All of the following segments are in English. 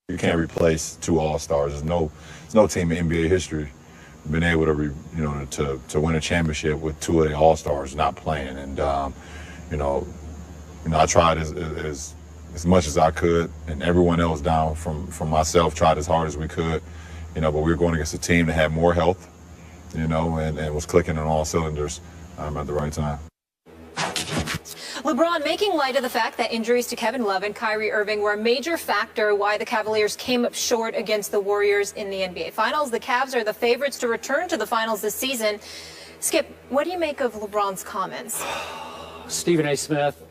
You can't replace two All-Stars. There's no team in NBA history been able to, to win a championship with two of the All-Stars not playing. And I tried as much as I could, and everyone else down from myself tried as hard as we could. But we were going against a team that had more health, and was clicking on all cylinders at the right time. LeBron making light of the fact that injuries to Kevin Love and Kyrie Irving were a major factor why the Cavaliers came up short against the Warriors in the NBA Finals. The Cavs are the favorites to return to the finals this season. Skip, what do you make of LeBron's comments? Stephen A. Smith,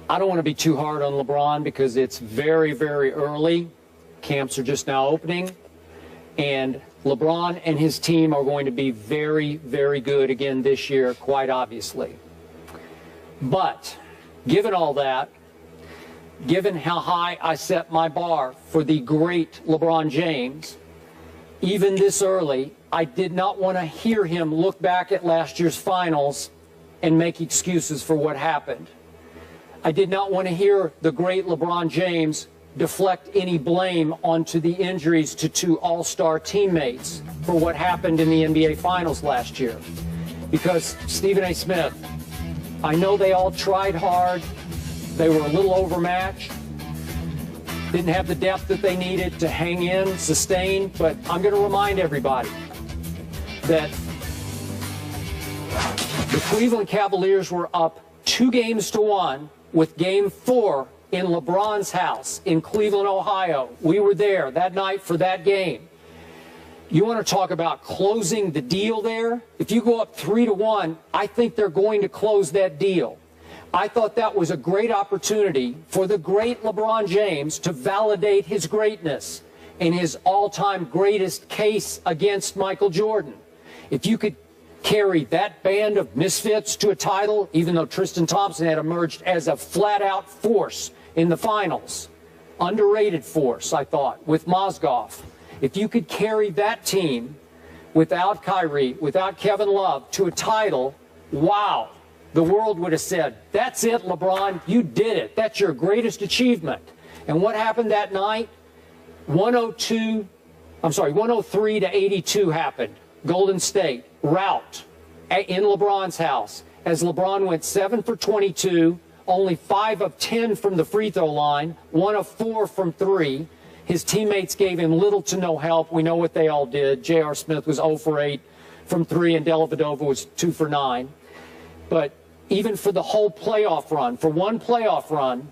I don't want to be too hard on LeBron because it's very, very early. Camps are just now opening. And LeBron and his team are going to be very, very good again this year, quite obviously. But given all that, given how high I set my bar for the great LeBron James, even this early, I did not want to hear him look back at last year's finals and make excuses for what happened. I did not want to hear the great LeBron James deflect any blame onto the injuries to two all-star teammates for what happened in the NBA Finals last year. Because, Stephen A. Smith, I know they all tried hard. They were a little overmatched. Didn't have the depth that they needed to hang in, sustain. But I'm going to remind everybody that the Cleveland Cavaliers were up 2-1 with Game 4 in LeBron's house in Cleveland, Ohio. We were there that night for that game. You want to talk about closing the deal there? If you go up 3-1, I think they're going to close that deal. I thought that was a great opportunity for the great LeBron James to validate his greatness in his all-time greatest case against Michael Jordan. If you could carry that band of misfits to a title, even though Tristan Thompson had emerged as a flat-out force in the finals, underrated force, I thought, with Mozgov. If you could carry that team without Kyrie, without Kevin Love to a title, wow, the world would have said, that's it, LeBron, you did it. That's your greatest achievement. And what happened that night? 103 to 82 happened. Golden State, rout in LeBron's house. As LeBron went 7 for 22, only 5 of 10 from the free throw line, 1 of 4 from 3. His teammates gave him little to no help. We know what they all did. J.R. Smith was 0 for 8 from 3, and Dellavedova was 2 for 9. But even for the whole playoff run, for one playoff run,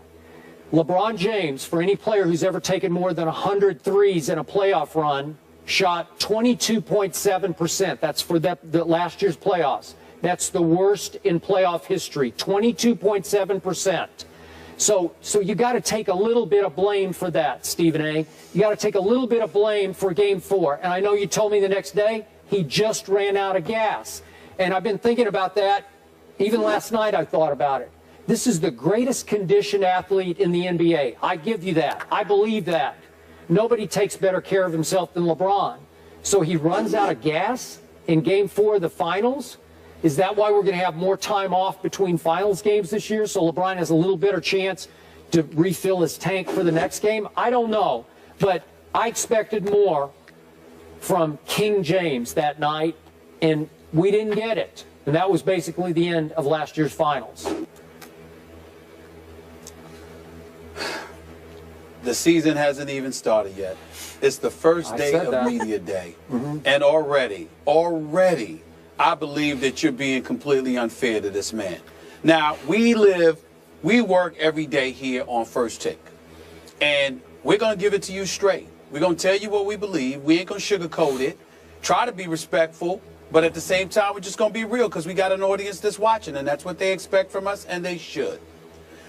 LeBron James, for any player who's ever taken more than 100 threes in a playoff run, shot 22.7%. That's for the last year's playoffs. That's the worst in playoff history, 22.7%. So you got to take a little bit of blame for that, Stephen A. You got to take a little bit of blame for Game 4. And I know you told me the next day he just ran out of gas. And I've been thinking about that. Even last night I thought about it. This is the greatest conditioned athlete in the NBA. I give you that. I believe that. Nobody takes better care of himself than LeBron. So he runs out of gas in Game 4 of the finals? Is that why we're going to have more time off between finals games this year, so LeBron has a little better chance to refill his tank for the next game? I don't know, but I expected more from King James that night, and we didn't get it. And that was basically the end of last year's finals. The season hasn't even started yet. It's the first day of media day. And already, I believe that you're being completely unfair to this man. Now, we work every day here on First Take. And we're going to give it to you straight. We're going to tell you what we believe. We ain't going to sugarcoat it. Try to be respectful. But at the same time, we're just going to be real because we got an audience that's watching. And that's what they expect from us, and they should.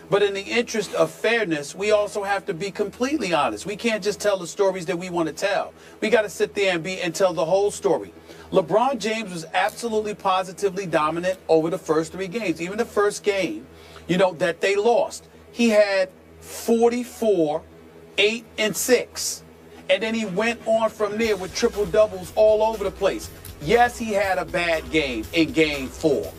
But in the interest of fairness, we also have to be completely honest. We can't just tell the stories that we want to tell. We got to sit there and tell the whole story. LeBron James was absolutely positively dominant over the first 3 games. Even the first game, that they lost. He had 44, 8, and 6. And then he went on from there with triple-doubles all over the place. Yes, he had a bad game in Game 4.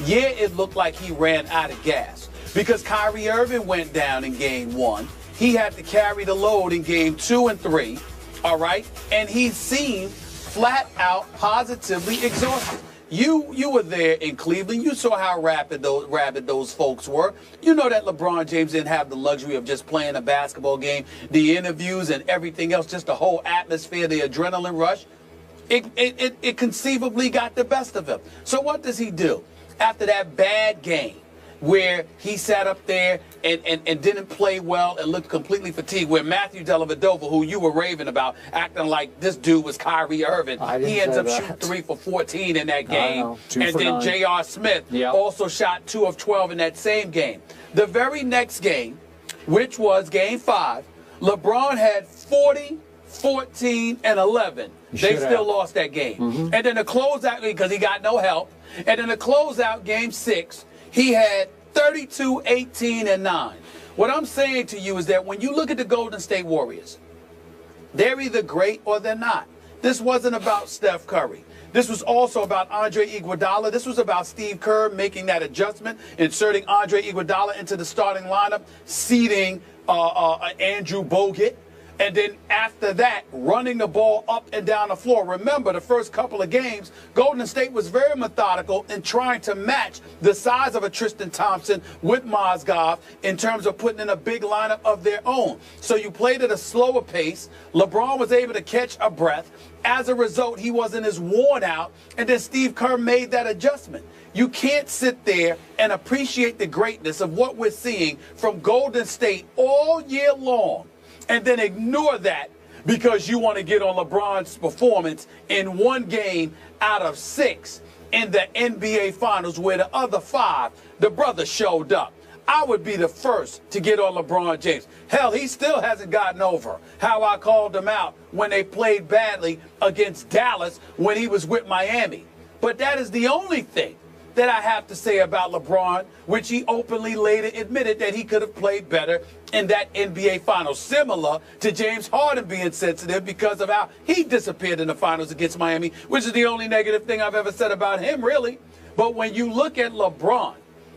Yeah, it looked like he ran out of gas. Because Kyrie Irving went down in Game 1. he had to carry the load in game 2 and 3, all right? And he seemed flat out positively exhausted. You were there in Cleveland. You saw how rabid those folks were. You know that LeBron James didn't have the luxury of just playing a basketball game, the interviews and everything else, just the whole atmosphere, the adrenaline rush. It conceivably got the best of him. So what does he do? After that bad game where he sat up there and didn't play well and looked completely fatigued, where Matthew Dellavedova, who you were raving about, acting like this dude was Kyrie Irving, he ends up shooting 3 for 14 in that game. And then J.R. Smith also shot 2 of 12 in that same game. The very next game, which was game 5, LeBron had 40, 14, and 11. They still lost that game. And then the closeout, because he got no help, and then the closeout game 6, he had 32, 18, and 9. What I'm saying to you is that when you look at the Golden State Warriors, they're either great or they're not. This wasn't about Steph Curry. This was also about Andre Iguodala. This was about Steve Kerr making that adjustment, inserting Andre Iguodala into the starting lineup, seating Andrew Bogut. And then after that, running the ball up and down the floor. Remember, the first couple of games, Golden State was very methodical in trying to match the size of a Tristan Thompson with Mozgov in terms of putting in a big lineup of their own. So you played at a slower pace. LeBron was able to catch a breath. As a result, he wasn't as worn out. And then Steve Kerr made that adjustment. You can't sit there and appreciate the greatness of what we're seeing from Golden State all year long and then ignore that because you want to get on LeBron's performance in one game out of 6 in the NBA Finals, where the other 5, the brother showed up. I would be the first to get on LeBron James. Hell, he still hasn't gotten over how I called him out when they played badly against Dallas when he was with Miami. But that is the only thing that I have to say about LeBron, which he openly later admitted that he could have played better in that NBA Finals, similar to James Harden being sensitive because of how he disappeared in the Finals against Miami, which is the only negative thing I've ever said about him, really. But when you look at LeBron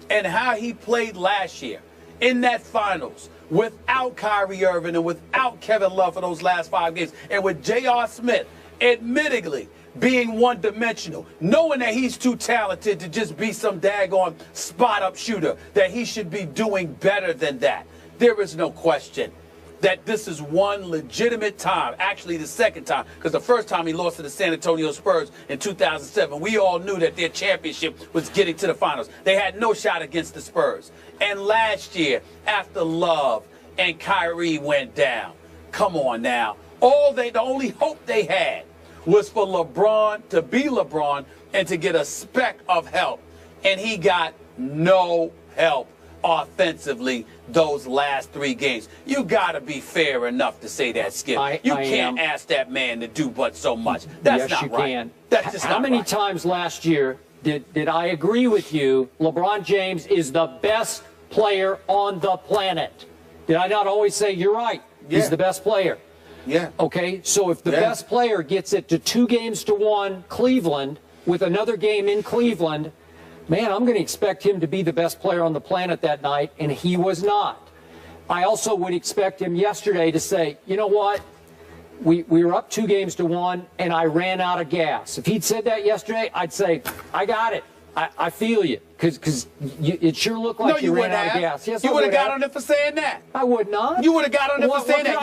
and how he played last year in that Finals without Kyrie Irving and without Kevin Love for those last 5 games, and with J.R. Smith, admittedly, being one-dimensional, knowing that he's too talented to just be some daggone spot-up shooter, that he should be doing better than that. There is no question that this is one legitimate time, actually the second time, because the first time he lost to the San Antonio Spurs in 2007, we all knew that their championship was getting to the finals. They had no shot against the Spurs. And last year, after Love and Kyrie went down, come on now, the only hope they had was for LeBron to be LeBron and to get a speck of help. And he got no help offensively those last 3 games. You got to be fair enough to say that, Skip. You can't ask that man to do but so much. That's not right. Can. That's just How many times last year did I agree with you, LeBron James is the best player on the planet? Did I not always say, you're right, he's the best player? Yeah. Okay, so if the best player gets it to 2-1 Cleveland with another game in Cleveland, man, I'm going to expect him to be the best player on the planet that night, and he was not. I also would expect him yesterday to say, you know what, we were up 2-1, and I ran out of gas. If he'd said that yesterday, I'd say, I got it. I feel you, because it sure looked like you ran out of gas. Yes, you would have got on it for saying that. I would not. You would have got on it for saying that.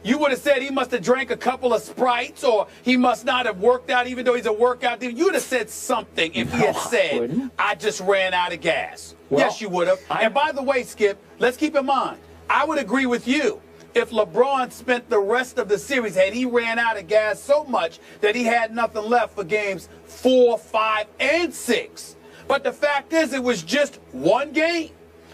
You would have said he must have drank a couple of Sprites, or he must not have worked out, even though he's a workout dude. You would have said something if he had said, I just ran out of gas. Well, yes, you would have. And by the way, Skip, let's keep in mind, I would agree with you. If LeBron spent the rest of the series, had he ran out of gas so much that he had nothing left for games 4, 5, and 6. But the fact is, it was just one game.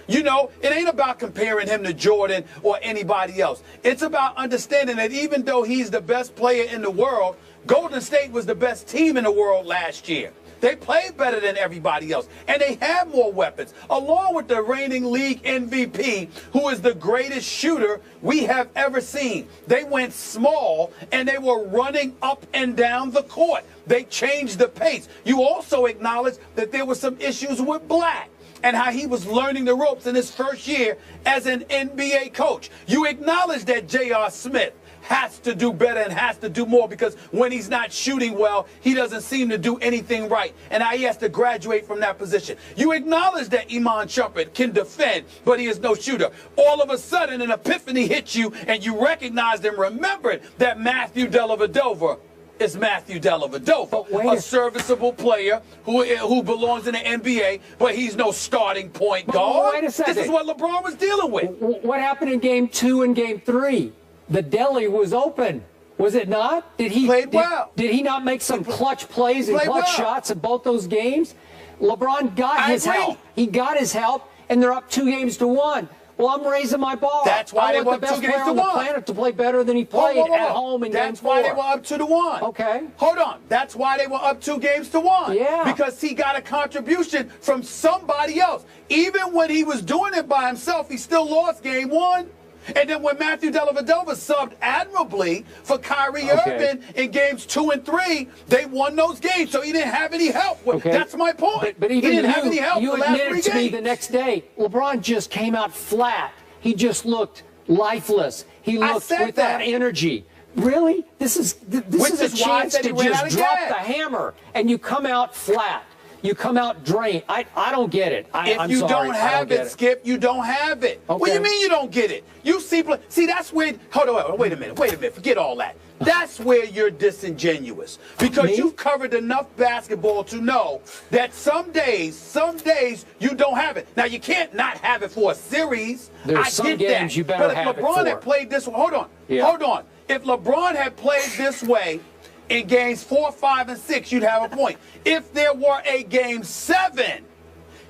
You know, it ain't about comparing him to Jordan or anybody else. It's about understanding that even though he's the best player in the world, Golden State was the best team in the world last year. They played better than everybody else, and they have more weapons, along with the reigning league MVP, who is the greatest shooter we have ever seen. They went small, and they were running up and down the court. They changed the pace. You also acknowledge that there were some issues with Black. and how he was learning the ropes in his first year as an NBA coach. You acknowledge that J.R. Smith has to do better and has to do more, because when he's not shooting well, he doesn't seem to do anything right, and now he has to graduate from that position. You acknowledge that Iman Shumpert can defend, but he is no shooter. All of a sudden, an epiphany hits you, and you recognized and remembered that Matthew Dellavedova is Matthew Dellavedova, a serviceable player who belongs in the NBA, but he's no starting point guard. Wait a second. This is what LeBron was dealing with. What happened in Game 2 and Game 3? The deli was open, was it not? Did he played well? Did he not make some clutch plays and clutch shots in both those games? LeBron got his help. He got his help, and they're up 2-1. Well, I'm raising my bar. That's why they were I up want the best 2 games player to on the 1. planet to play better than he played at home in Game 4. That's why they were up 2-1. Okay. Hold on. That's why they were up 2-1. Yeah. Because he got a contribution from somebody else. Even when he was doing it by himself, he still lost Game 1. And then when Matthew Dellavedova subbed admirably for Kyrie Irving in Games 2 and 3, they won those games. So he didn't have any help. That's my point. But even he didn't have any help you the last 3 admitted to me games. the next day, LeBron just came out flat. He just looked lifeless. He looked without energy. Really? This is a chance to just drop the hammer, and you come out flat. You come out drained. I don't get it. If you don't have it, Skip, you don't have it. Okay. What do you mean you don't get it? You see, that's where. Hold on, wait a minute. Forget all that. That's where you're disingenuous, because you've covered enough basketball to know that some days you don't have it. Now you can't not have it for a series. There's some games you better have it for. But if LeBron had played this, hold on. If LeBron had played this way in games 4, 5, and 6, you'd have a point. If there were a game 7,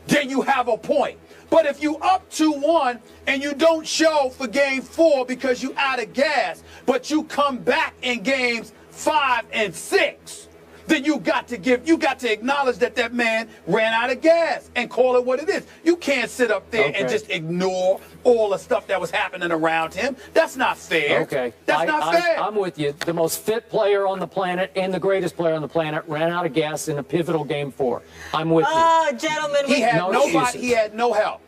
then you have a point. But if you up 2-1 and you don't show for game 4 because you out of gas, but you come back in games 5 and 6, then you got to acknowledge that man ran out of gas and call it what it is. You can't sit up there and just ignore all the stuff that was happening around him. That's not fair. Okay. That's not fair. I'm with you. The most fit player on the planet and the greatest player on the planet ran out of gas in a pivotal game 4. I'm with you. Oh, gentlemen. He had nobody. He had no help.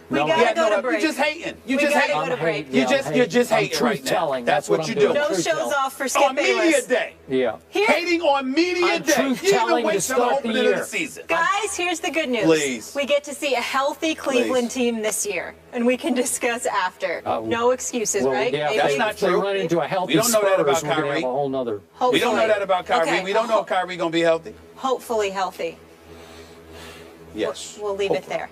We gotta go to break. You're just hating. We gotta go to break. You're just hating right now. That's what you do. No shows off for Skip on Media Day. Yeah. Hating on Media Day. You didn't wait till the opening of the season. Guys, here's the good news. Please. We get to see a healthy Cleveland team this year, and we can discuss after. No excuses, right? Yeah, that's not true. If they run into a healthy we don't know that about Spurs, we're gonna Kyrie. have a whole nother. Hopefully. We don't know that about Kyrie. Okay. We don't know if Kyrie gonna be healthy. Hopefully healthy. Yes. We'll leave it there.